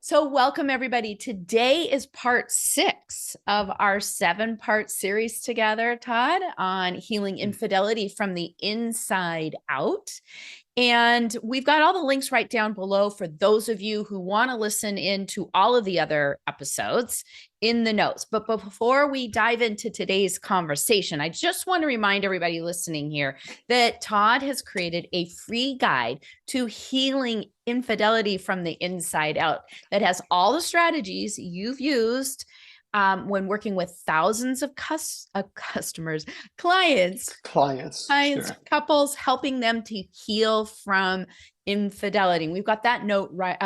So, welcome everybody. Today is part 6 of our 7-part series together, Todd, on healing infidelity from the inside out. And we've got all the links right down below for those of you who want to listen into all of the other episodes in the notes. But before we dive into today's conversation, I just want to remind everybody listening here that Todd has created a free guide to healing infidelity from the inside out that has all the strategies you've used when working with thousands of customers, clients, Sure. couples, helping them to heal from infidelity. We've got that note right.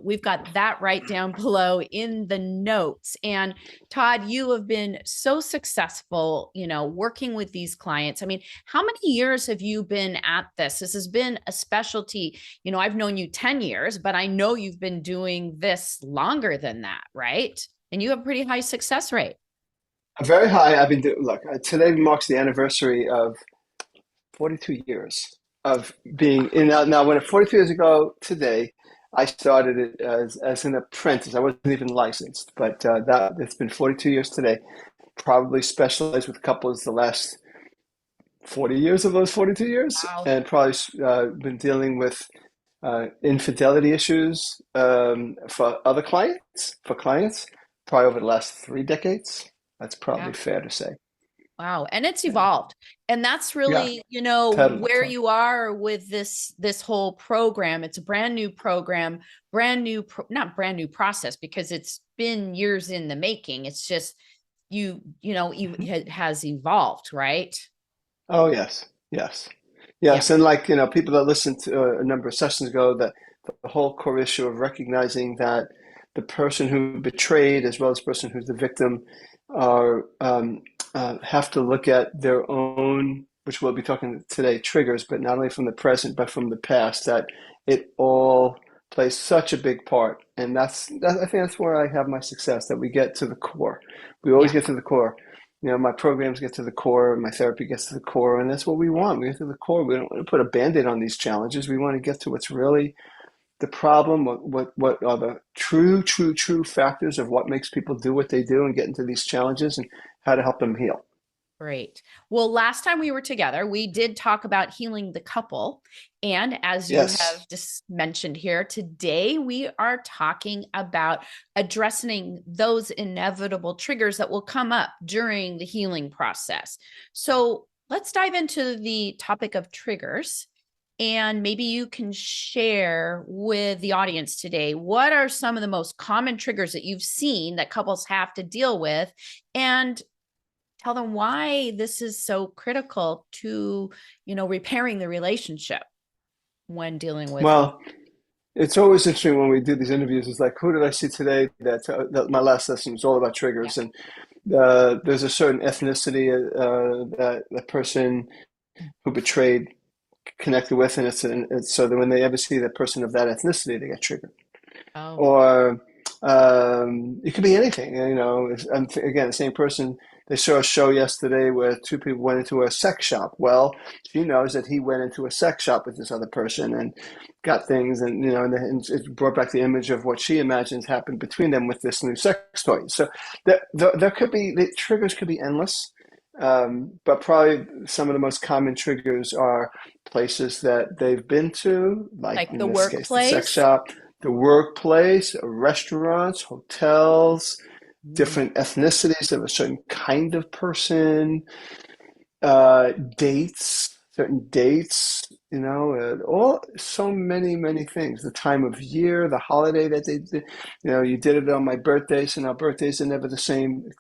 We've got that right down below in the notes. And Todd, you have been so successful, working with these clients. I mean, how many years have you been at this? This has been a specialty. I've known you 10 years, but I know you've been doing this longer than that, right? And you have a pretty high success rate. Very high. Look, today marks the anniversary of 42 years of being in. Now, when 42 years ago today, I started it as an apprentice. I wasn't even licensed, but that it's been 42 years today. Probably specialized with couples the last 40 years of those 42 years, Wow. and probably been dealing with infidelity issues for other clients, probably over the last 3 decades. That's Yeah. probably fair to say. Wow. And it's Yeah, evolved. And that's yeah, really, totally. where you are with this whole program. It's a brand new program, not brand new process because it's been years in the making. It's just Mhm. it has evolved, right? Oh, yes, yes, Yeah. yes. And people that listened to a number of sessions ago, that the whole core issue of recognizing that the person who betrayed, as well as the person who's the victim, are have to look at their own, which we'll be talking today, triggers, but not only from the present but from the past. That it all plays such a big part, and I think that's where I have my success. That we get to the core. We always Yeah. get to the core. My programs get to the core, my therapy gets to the core, and that's what we want. We get to the core. We don't want to put a band-aid on these challenges. We want to get to what's really the problem, what are the true factors of what makes people do what they do and get into these challenges and how to help them heal. Great. Well, last time we were together, we did talk about healing the couple. And as you Yes. have just mentioned here, today we are talking about addressing those inevitable triggers that will come up during the healing process. So let's dive into the topic of triggers. And maybe you can share with the audience today what are some of the most common triggers that you've seen that couples have to deal with, and tell them why this is so critical to, repairing the relationship when dealing with. Well, it's always interesting when we do these interviews. It's like, who did I see today that my last lesson was all about Yeah. triggers, and there's a certain ethnicity that the person who betrayed connected with, and it's so that when they ever see that person of that ethnicity, they get triggered. Oh, Or it could be anything. Again, the same person. They saw a show yesterday where two people went into a sex shop. Well, she knows that he went into a sex shop with this other person and got things, and it brought back the image of what she imagines happened between them with this new sex toy. So there could be the triggers could be endless, but probably some of the most common triggers are places that they've been to, like like in the this case, the sex workplace. shop, the workplace, restaurants, hotels, Mm, different ethnicities of a certain kind of person, dates, certain dates, all so many things. The time of year, the holiday that they did, you did it on my birthday, so now birthdays are never the same.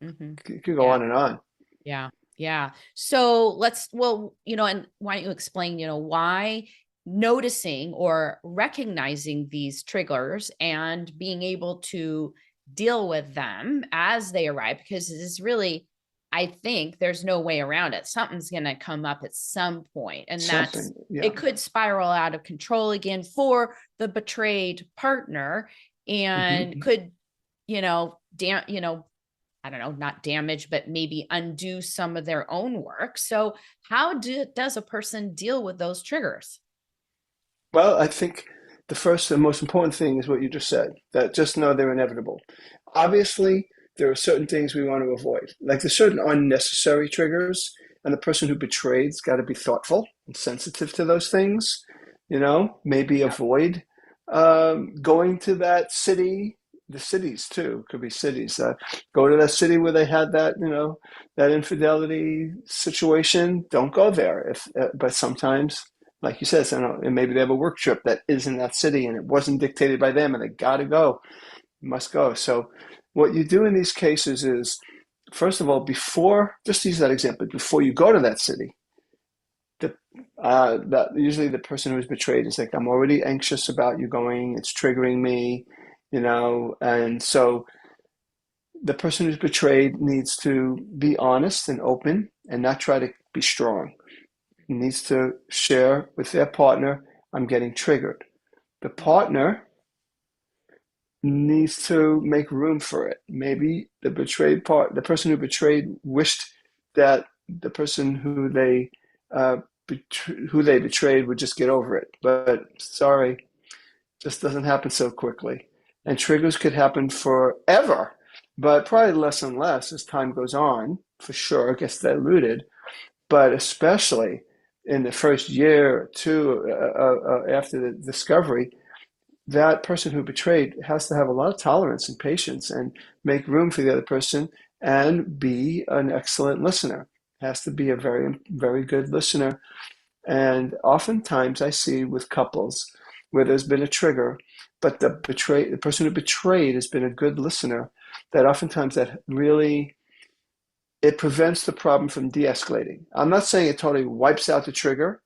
hmm. It could go Yeah. on and on. Yeah. Yeah. So and why don't you explain, why noticing or recognizing these triggers and being able to deal with them as they arrive, because it is really, I think there's no way around it. Something's going to come up at some point, and Something, yeah. it could spiral out of control again for the betrayed partner, and Hmm. could, I don't know, not damage, but maybe undo some of their own work. So, how does a person deal with those triggers? Well, I think the first and most important thing is what you just said, that just know they're inevitable. Obviously, there are certain things we want to avoid. Like there's certain unnecessary triggers, and the person who betrayed's got to be thoughtful and sensitive to those things. Maybe Yeah. avoid going to that city. The cities too could be cities. Go to that city where they had that, that infidelity situation. Don't go there. But sometimes, like you said, and maybe they have a work trip that is in that city, and it wasn't dictated by them, and they got to go, must go. So, what you do in these cases is, first of all, just use that example, before you go to that city, that usually the person who's betrayed is like, I'm already anxious about you going. It's triggering me, and so the person who's betrayed needs to be honest and open and not try to be strong. He needs to share with their partner, I'm getting triggered. The partner needs to make room for it. Maybe the person who betrayed wished that the person uh, who they betrayed would just get over it. But sorry, just doesn't happen so quickly. And triggers could happen forever, but probably less and less as time goes on, for sure, it gets diluted. But especially in the first year or two after the discovery, that person who betrayed has to have a lot of tolerance and patience and make room for the other person and be an excellent listener. Has to be a very, very good listener. And oftentimes I see with couples where there's been a trigger, but the person who betrayed has been a good listener, that oftentimes that really it prevents the problem from de-escalating. I'm not saying it totally wipes out the trigger,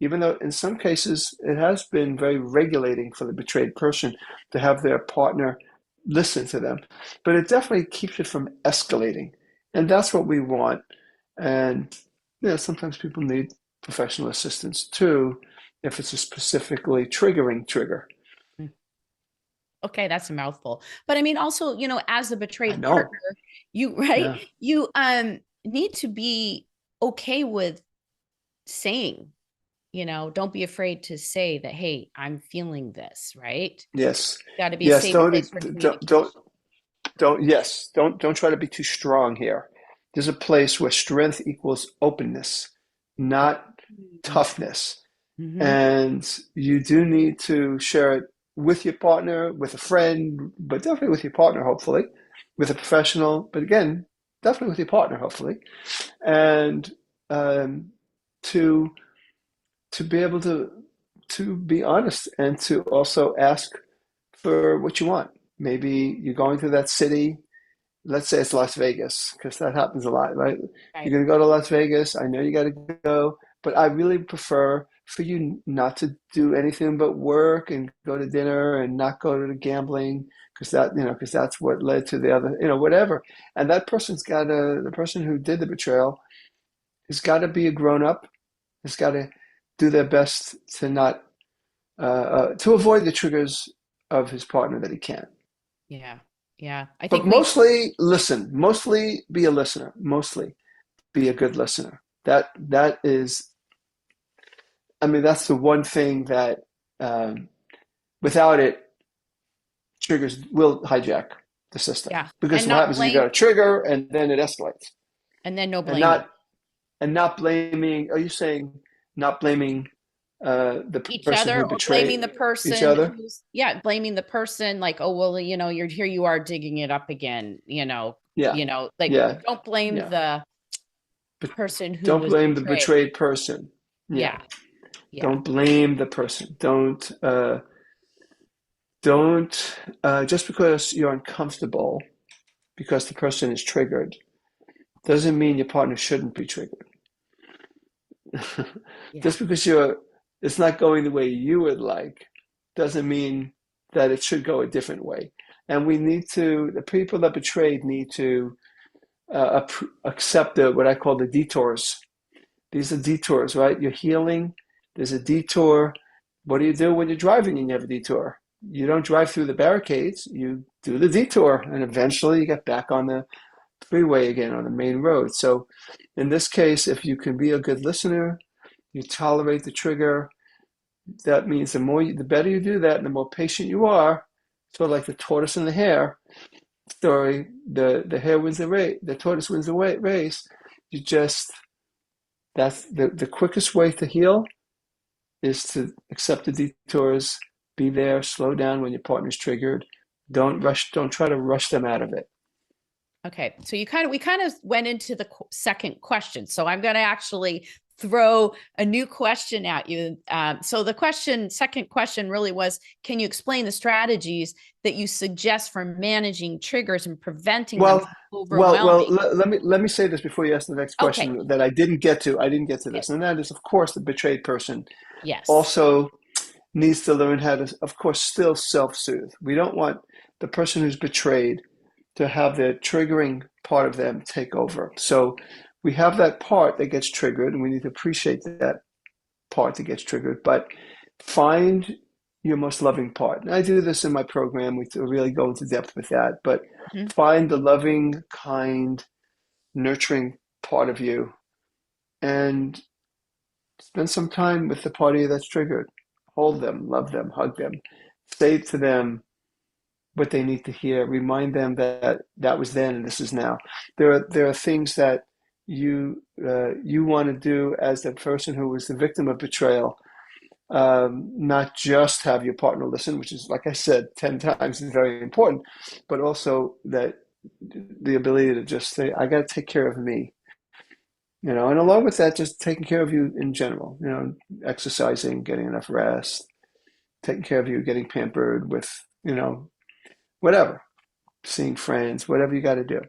even though in some cases it has been very regulating for the betrayed person to have their partner listen to them. But it definitely keeps it from escalating. And that's what we want. And sometimes people need professional assistance too, if it's a specifically triggering trigger. Okay, that's a mouthful. But I mean, also, as a I betrayed partner, know. right, Yeah. you need to be okay with saying, don't be afraid to say that, hey, I'm feeling this, right? Yes. Got to be a Yes. safe place for communication. Don't try to be too strong here. There's a place where strength equals openness, not toughness. Mm-hmm. And you do need to share it with your partner, with a friend, but definitely with your partner, hopefully, with a professional, but again, definitely with your partner, hopefully, and um, to be able to be honest and to also ask for what you want. Maybe you're going to that city. Let's say it's Las Vegas, because that happens a lot, right? You're Right. going to go to Las Vegas. I know you got to go, but I really prefer for you not to do anything but work and go to dinner and not go to the gambling, because that's what led to the other, whatever. And that the person who did the betrayal has got to be a grown up, has got to do their best to not, to avoid the triggers of his partner that he can. Yeah. Yeah. I But think we, mostly listen, mostly be a listener, mostly be a good listener. That is, I mean, that's the one thing that without it, triggers will hijack the system. yeah. Because And what not happens is you blame, got a trigger and then it escalates. and then no And blaming not blaming. Are you saying not blaming the each person other who or betrayed blaming the each person other? who's, yeah, blaming the person like, oh, well, you're here, you are digging it up again, Yeah, like yeah, don't blame yeah. the But person who don't was blame the betrayed. betrayed person. Yeah, Yeah. Yeah. don't blame the person. Don't just because you're uncomfortable because the person is triggered doesn't mean your partner shouldn't be triggered. Yeah. Just because it's not going the way you would like doesn't mean that it should go a different way. And the people that betrayed need to accept what I call the detours. These are detours, right? You're healing. There's a detour. What do you do when you're driving and you have a detour? You don't drive through the barricades. You do the detour, and eventually you get back on the freeway again on the main road. So, in this case, if you can be a good listener, you tolerate the trigger, that means the better you do that, and the more patient you are, sort of like the tortoise and the hare story, the hare wins the race, the tortoise wins the race. You just that's the quickest way to heal is to accept the detours, be there, slow down when your partner's triggered. Don't rush, don't try to rush them out of it. Okay. So we kind of went into the second question. So I'm going to actually throw a new question at you. So the second question really was, can you explain the strategies that you suggest for managing triggers and preventing them Well, from overwhelming? let me say this before you ask the next Okay. question that I didn't get to. I didn't get to Okay. this, and that is, of course, the betrayed person Yes. also needs to learn how to, of course, still self-soothe. We don't want the person who's betrayed to have the triggering part of them take over. So we have that part that gets triggered, and we need to appreciate that part that gets triggered, but find your most loving part. And I do this in my program. We really go into depth with that, but Mhm. find the loving, kind, nurturing part of you and spend some time with the part of you that's triggered. Hold them, love them, hug them, say to them what they need to hear. Remind them that that was then and this is now. There are things that you want to do as the person who was the victim of betrayal. Not just have your partner listen, which is, like I said, 10 times is very important, but also that the ability to just say, I got to take care of me, and along with that, just taking care of you in general, exercising, getting enough rest, taking care of you, getting pampered with, whatever, seeing friends, whatever you got to do.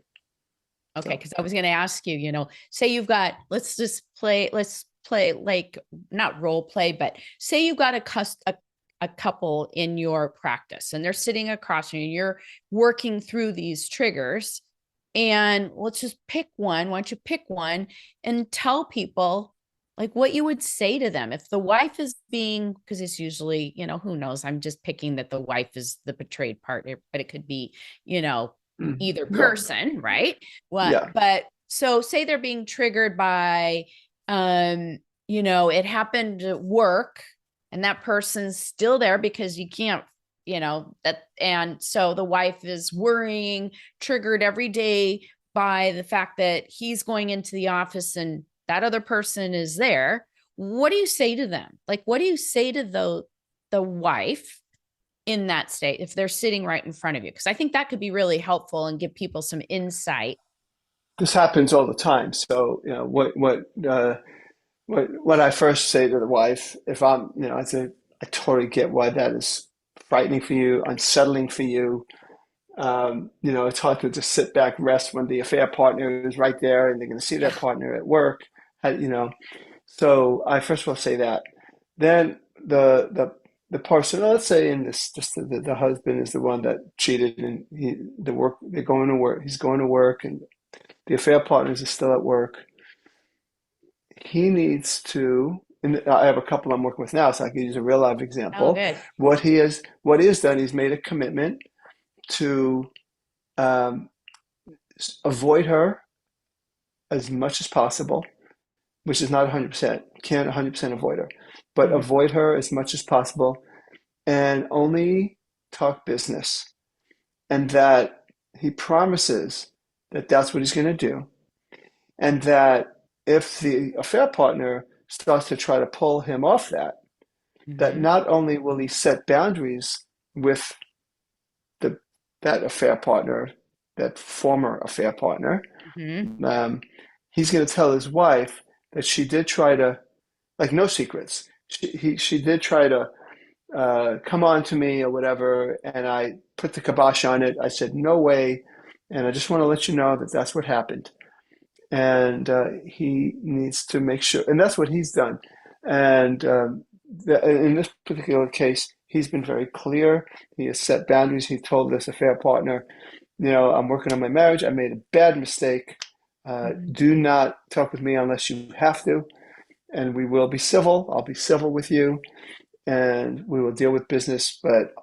Okay, So, because I was going to ask you, say you've got, let's play like not role play, but say you've got a couple in your practice and they're sitting across from you and you're working through these triggers. And let's just pick one. Why don't you pick one and tell people like what you would say to them if the wife is being, because it's usually, who knows, I'm just picking that the wife is the betrayed partner, but it could be, either yeah, person, right? What, yeah. but so say they're being triggered by, it happened at work and that person's still there because you can't, that, and so the wife is worrying, triggered every day by the fact that he's going into the office and that other person is there. What do you say to them? Like, what do you say to the wife in that state if they're sitting right in front of you? Because I think that could be really helpful and give people some insight. This happens all the time. So, what I first say to the wife, if I say, I totally get why that is frightening for you, unsettling for you. It's hard to just sit back, rest when the affair partner is right there and they're going to see their Yeah. partner at work. You know, so I first of all say that. Then the person, let's say in this, just the husband is the one that cheated, and they're going to work. He's going to work, and the affair partners are still at work. He needs to, and I have a couple I'm working with now, so I can use a real life Oh, example. good. What he has done, he's made a commitment to um, avoid her as much as possible, which is not 100%, can't 100% avoid her, but Mhm. avoid her as much as possible and only talk business. And that he promises that that's what he's going to do. And that if the affair partner starts to try to pull him off that Mhm. not only will he set boundaries with the that affair partner, that former affair partner, Mhm. um, he's going to tell his wife that she did try to, like, no secrets. She did try to come on to me or whatever, and I put the kibosh on it. I said no way, and I just want to let you know that that's what happened. And he needs to make sure, and that's what he's done. And in this particular case, he's been very clear. He has set boundaries. He told this affair partner, I'm working on my marriage. I made a bad mistake. Mhm. Do not talk with me unless you have to, and we will be civil. I'll be civil with you, and we will deal with business, but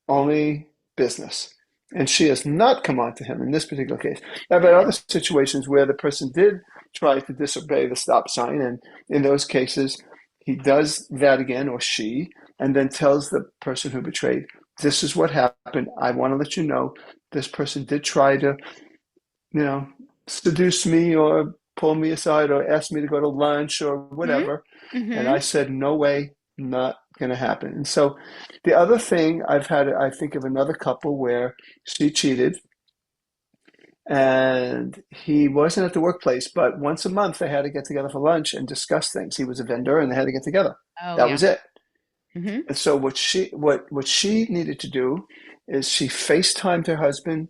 only business. And she has not come on to him in this particular case. I've had Good. other situations where the person did try to disobey the stop sign, and in those cases, he does that again, or she, and then tells the person who betrayed, this is what happened. I want to let you know this person did try to, you know, seduce me or pull me aside or ask me to go to lunch or Mm-hmm. whatever. And Mm-hmm. I said, no way, not going to happen. And so the other thing I've had, I think of another couple where she cheated and he wasn't at the workplace, but once a month they had to get together for lunch and discuss things. He was a vendor and they had to get together. Oh That yeah. was it. Mm-hmm. And so what she needed to do is she FaceTimed her husband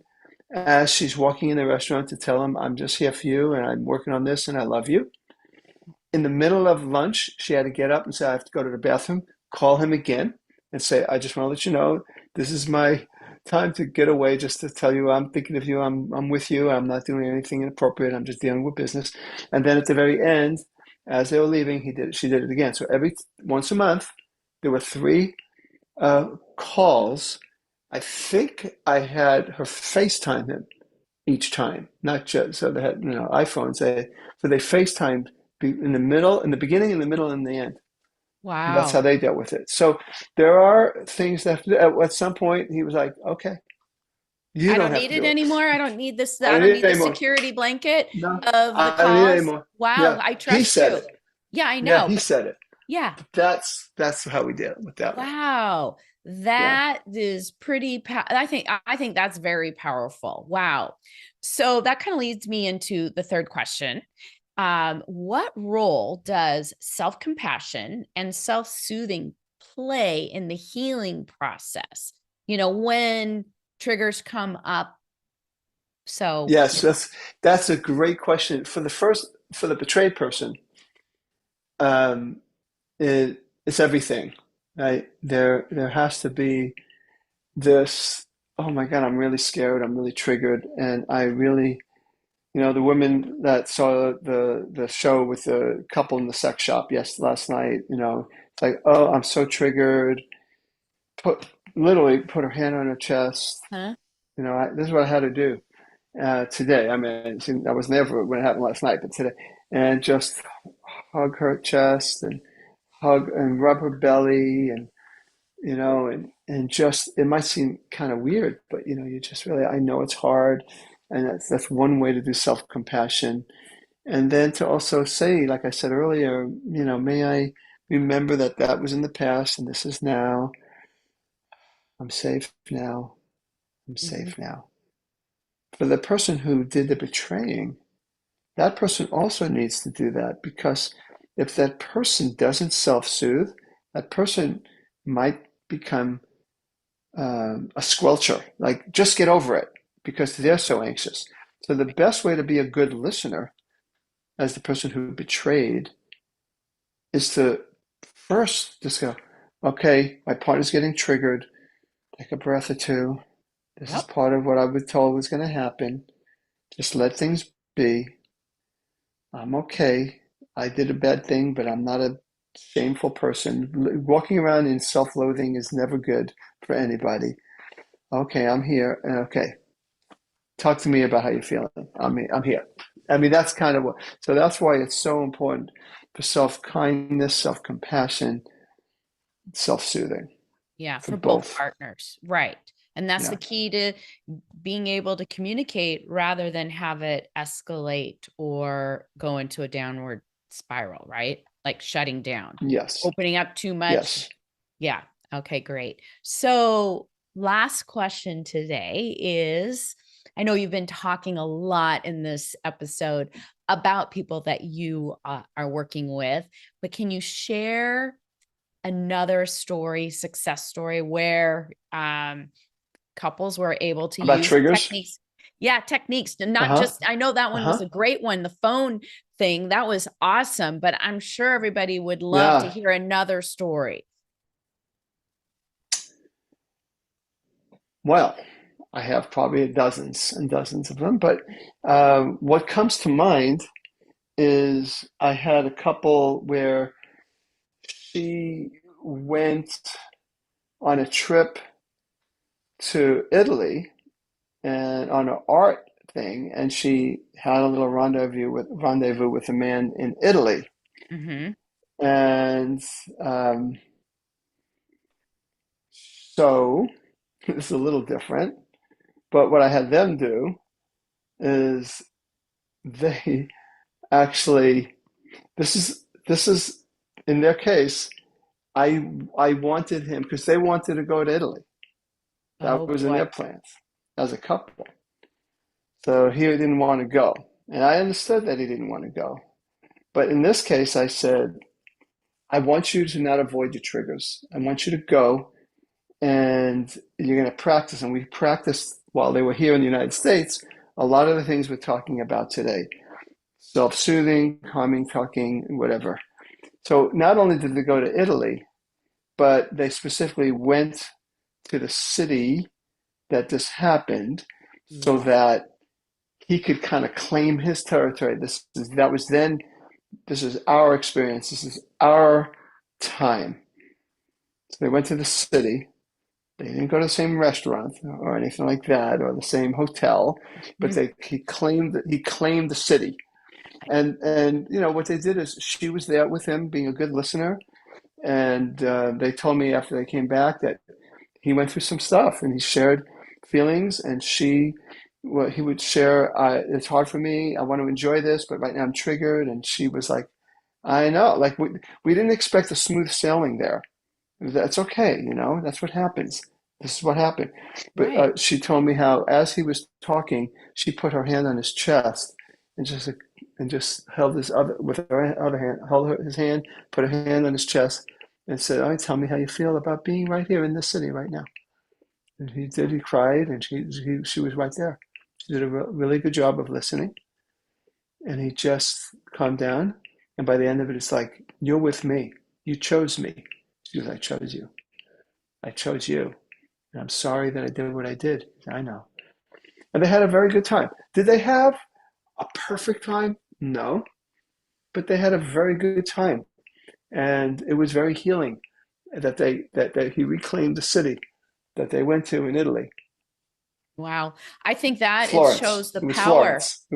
as she's walking in the restaurant to tell him, I'm just here for you and I'm working on this and I love you. In the middle of lunch, she had to get up and say, I have to go to the bathroom, call him again and say, I just want to let you know this is my time to get away, just to tell you I'm thinking of you, I'm with you, I'm not doing anything inappropriate, I'm just dealing with business. And then at the very end, as they were leaving, she did it again. So every once a month, there were three calls. I think I had her FaceTime him each time, not just so they had iPhones. So they FaceTimed in the middle, in the beginning, in the middle, and the end. And that's how Wow. they dealt with it. So there are things that at some point he was like, okay, you I don't don't have need to it do it. anymore. I don't need this. I I don't don't need it need the anymore. security blanket No, of the I don't need it calls. anymore. Wow, Yeah, I he trust said you. it. Yeah, I Yeah, know. he But said it. yeah, That's how we deal with that one. wow. Yeah. That is pretty I think that's very powerful. Wow. So that kind of leads me into the third question. What role does self-compassion and self-soothing play in the healing process? When triggers come up. So, Yes, that's a great question. For the betrayed person, um, it's everything, right? There has to be this, oh my God, I'm really scared, I'm really triggered, and I really, the women that saw the show with the couple in the sex shop last night, it's like, oh, I'm so triggered. Literally put her hand on her chest. huh? This is what I had to do today. I mean, I was never when it happened last night, but today, and just hug her chest and hug and rub her belly and and just it might seem kind of weird, but you just really I know it's hard, and that's one way to do self-compassion, and then to also say, like I said earlier, may I remember that that was in the past and this is now. I'm safe now. I'm Mhm. safe now. For the person who did the betraying, that person also needs to do that because if that person doesn't self-soothe, that person might become a squelcher, like just get over it because they're so anxious. So the best way to be a good listener as the person who betrayed is to first just go, okay, my partner's getting triggered. Take a breath or two. This is Yep. part of what I was told was going to happen. Just let things be. I'm okay. I did a bad thing, but I'm not a shameful person. Walking around in self-loathing is never good for anybody. Okay, I'm here. Okay, talk to me about how you're feeling. I'm here. I mean, that's kind of what, so that's why it's so important for self-kindness, self-compassion, self-soothing Yeah, for for both both. partners. Right. And that's the Yeah. key to being able to communicate rather than have it escalate or go into a downward spiral, right? Like shutting down, Yes. opening up too much. Yes. Yeah. Okay, great. So, last question today is, I know you've been talking a lot in this episode about people that you are working with, but can you share another story, success story where couples were able to About use triggers? techniques? Yeah, techniques, and not Uh-huh. just, I know that one was Uh-huh. a great one, the phone thing, that was awesome, but I'm sure everybody would love to Yeah. hear another story. Well, I have probably dozens and dozens of them, but what comes to mind is I had a couple where she went on a trip to Italy and on an art thing, and she had a little rendezvous with a man in Italy. Mm-hmm. And um, so it's a little different. But what I had them do is they actually, this is in their case, I wanted him because they wanted to go to Italy. That Oh was in boy. their plans as a couple. So he didn't want to go. And I understood that he didn't want to go. But in this case, I said, I want you to not avoid your triggers. I want you to go and you're going to practice. And we practiced while they were here in the United States, a lot of the things we're talking about today: self soothing, calming, talking, whatever. So not only did they go to Italy, but they specifically went to the city that this happened so Wow. that he could kind of claim his territory. That was then. This is our experience. This is our time. So they went to the city. They didn't go to the same restaurant or anything like that, or the same hotel, but Mhm. he claimed the city. And what they did is she was there with him, being a good listener. And they told me after they came back that he went through some stuff and he shared feelings. And he would share, it's hard for me. I want to enjoy this, but right now I'm triggered. And she was like, I know, like we didn't expect a smooth sailing there. That's okay, that's what happens. This is what happened. But Right. she told me how, as he was talking, she put her hand on his chest and just held his other with her other hand, held his hand, put her hand on his chest, and said, "All right, tell me how you feel about being right here in this city right now." And he did. He cried, and she was right there. She did a really good job of listening, and he just calmed down. And by the end of it, it's like, "You're with me. You chose me." She goes, "I chose you. I chose you. And I'm sorry that I did what I did." I know. And they had a very good time. Did they have a perfect time? No, but they had a very good time. And it was very healing that he reclaimed the city that they went to in Italy. Wow. I think that it Florence. shows the It was power, Florence.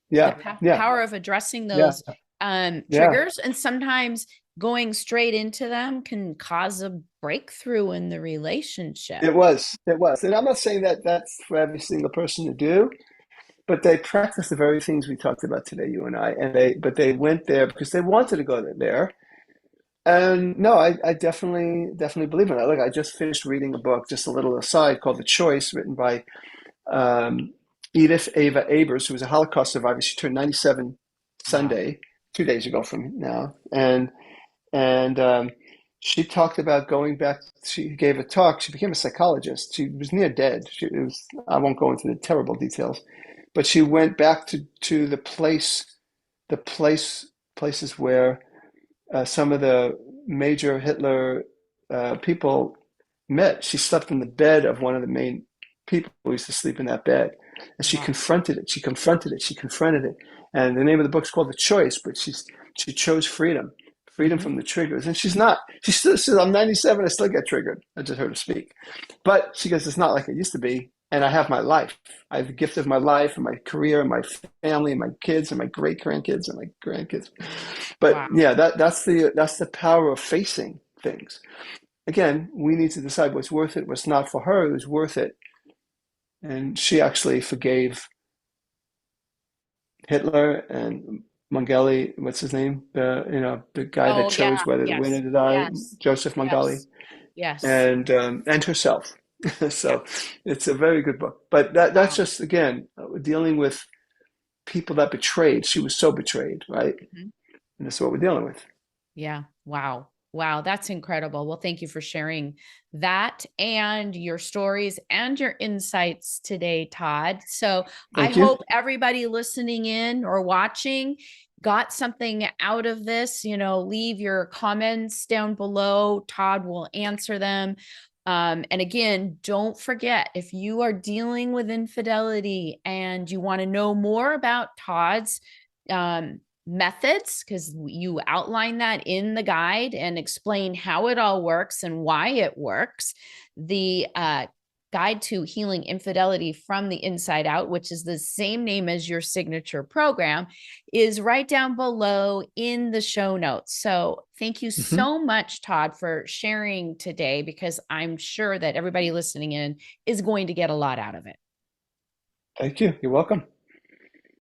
Yeah, yeah, power of addressing yeah, those yeah. triggers, and sometimes going straight into them can cause a breakthrough in the relationship. It was. It was. And I'm not saying that that's for every single person to do, but they practiced the very things we talked about today, you and I. But they went there because they wanted to go there. And no, I definitely believe in that. Look, I just finished reading a book, just a little aside, called The Choice, written by um, Edith Ava Abers, who was a Holocaust survivor. She turned 97 Wow. Sunday, 2 days ago from now, and she talked about going back. She gave a talk. She became a psychologist. She was near dead. I won't go into the terrible details, but she went back to the places where some of the major Hitler people met. She slept in the bed of one of the main people who used to sleep in that bed. And she Wow. confronted it. She confronted it. She confronted it. And the name of the book's called The Choice, but she chose freedom, freedom Hmm. from the triggers. And she still says, I'm 97, I still get triggered. I just heard her speak. But she goes, it's not like it used to be. And I have my life. I have the gift of my life and my career and my family and my kids and my great grandkids and my grandkids. But Wow. yeah, that's the power of facing things. Again, we need to decide what's worth it, what's not. For her, it was worth it, and she actually forgave Hitler and Mengele. What's his name? The guy that Oh, yeah. chose whether to win or Yes. to die, Yes. Joseph Mengele, Yes. Yes. and herself. Yeah. So it's a very good book. But that's Wow. just again dealing with people that betrayed. She was so betrayed, right? Mhm. And that's what we're dealing with. Yeah. Wow. Wow. That's incredible. Well, thank you for sharing that and your stories and your insights today, Todd. So I Thank you. hope everybody listening in or watching got something out of this. Leave your comments down below. Todd will answer them. And again, don't forget, if you are dealing with infidelity and you want to know more about Todd's methods, because you outline that in the guide and explain how it all works and why it works. The Guide to Healing Infidelity from the Inside Out, which is the same name as your signature program, is right down below in the show notes. So thank you Hmm. so much, Todd, for sharing today, because I'm sure that everybody listening in is going to get a lot out of it. Thank you. You're welcome.